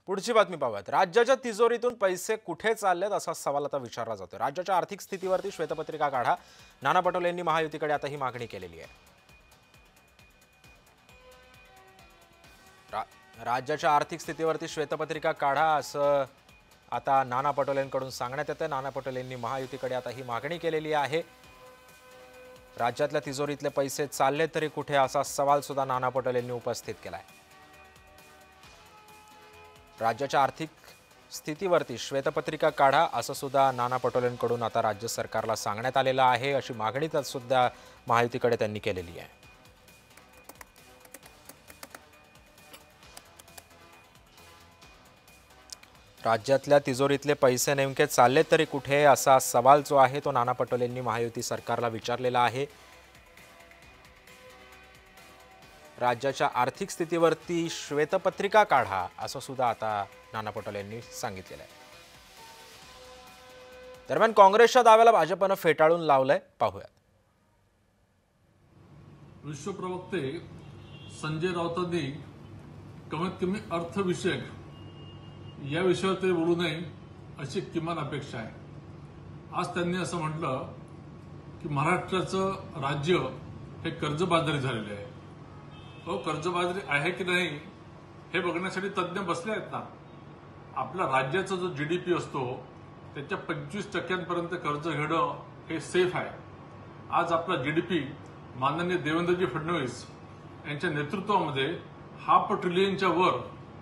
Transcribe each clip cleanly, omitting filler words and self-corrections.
पुढची बातमी पाहूयात। राज्याच्या तिजोरीतून पैसे कुठे चाललेत असा सवाल आता विचारला जातोय। राज्याच्या आर्थिक स्थितीवरती श्वेतपत्रिका काढा। नाना पटोले यांनी महायुतीकडे आता ही मागणी केलेली आहे। राज्याच्या आर्थिक स्थितीवरती श्वेतपत्रिका काढा असं आता नाना पटोलेंकडून सांगण्यात येतं। नाना पटोले यांनी महायुतीकडे आता ही मागणी केलेली आहे। राज्यातल्या तिजोरीतले पैसे चालले तरी कुठे असा सवाल सुद्धा नाना पटोले यांनी उपस्थित केलाय। राज्याच्या आर्थिक स्थितीवरती श्वेतपत्रिका काढा असं सुद्धा नाना पटोलेंकडून आता राज्य सरकारला सांगण्यात आलेलं आहे। अशी मागणी तर सुद्धा महायुतीकडे त्यांनी केलेली आहे। राज्यातल्या तिजोरीतले पैसे नेमके चालले तरी कुठे असा सवाल जो आहे तो नाना पटोलेंनी महायुती सरकारला विचारलेला आहे। राज्याच्या आर्थिक स्थितीवरती श्वेतपत्रिका काढा असं सुद्धा आता नाना पटोले यांनी सांगितलेलं आहे। दरम्यान काँग्रेसच्या दाव्याला भाजपनं फेटाळून लावलंय, पाहूयात। विश्व प्रवक्ते संजय राऊतांनी कमीत कमी अर्थविषयक या विषयावर ते बोलू नये अशी किमान अपेक्षा आहे। आज त्यांनी असं म्हटलं की महाराष्ट्राचं राज्य हे कर्जबाजारी झालेले आहे। तो कर्जबाजारी आहे की नाही हे बघण्यासाठी तज्ज्ञ बसले आहेत ना। आपल्या राज्याचा जो जीडीपी असतो त्याच्या 25% कर्ज घेणं हे सेफ आहे। आज आपला जीडीपी माननीय देवेंद्रजी फडणवीस यांच्या नेतृत्वामध्ये 500 ट्रिलियनच्या वर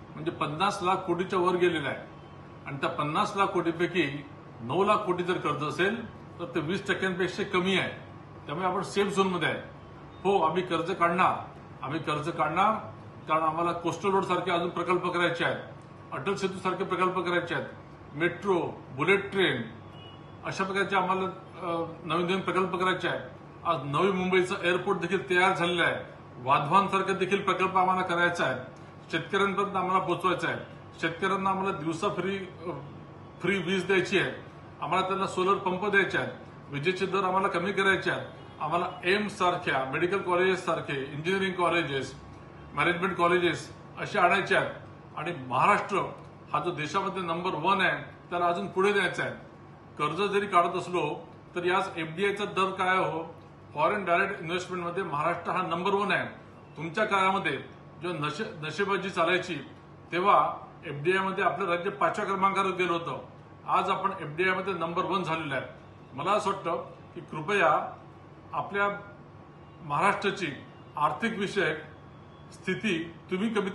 म्हणजे 50 लाख कोटीच्या वर गेलेला आहे। आणि त्या 50 लाख कोटीपैकी 9 लाख कोटी जर कर्ज असेल तर ते 20% कमी आहे। त्यामुळे आपण सेफ झोनमध्ये आहे। हो, आम्ही कर्ज काढणार कारण आम्हाला कोस्टल रोड सारखे अजून प्रकल्प करायचे आहेत, अटल सेतू सारखे प्रकल्प करायचे आहेत, मेट्रो, बुलेट ट्रेन अशा प्रकारचे आम्हाला नवीन प्रकल्प करायचे आहेत। आज नवी मुंबईचं एअरपोर्ट देखील तयार झालेलं आहे। वाधवान सारखे देखील प्रकल्प आम्हाला करायचा आहे। शेतकऱ्यांपर्यंत आम्हाला पोहोचवायचं आहे। शेतकऱ्यांना आम्हाला दिवसा फ्री वीज द्यायची आहे। आम्हाला त्यांना सोलर पंप द्यायचे आहेत। विजेचे दर आम्हाला कमी करायचे आहेत। आम्हाला एम्स सारख्या मेडिकल कॉलेजेस सारखे इंजिनिअरिंग कॉलेजेस, मॅनेजमेंट कॉलेजेस असे आणायचे आहेत। आणि महाराष्ट्र हा जो देशामध्ये नंबर 1 आहे त्याला अजून पुढे न्यायचा आहे। कर्ज जरी काढत असलो तरी आज एफडीआयचा दर काय हो, फॉरेन डायरेक्ट इन्व्हेस्टमेंटमध्ये महाराष्ट्र हा नंबर 1 आहे। तुमच्या काळामध्ये जेव्हा नशेबाजी चालायची तेव्हा एफडीआयमध्ये आपलं राज्य 5व्या क्रमांकावर गेलं होतं। आज आपण एफडीआयमध्ये नंबर 1 झालेलं आहे। मला असं वाटतं की कृपया आपल्या महाराष्ट्राची आर्थिक विषयक स्थिती तुम्ही कमीत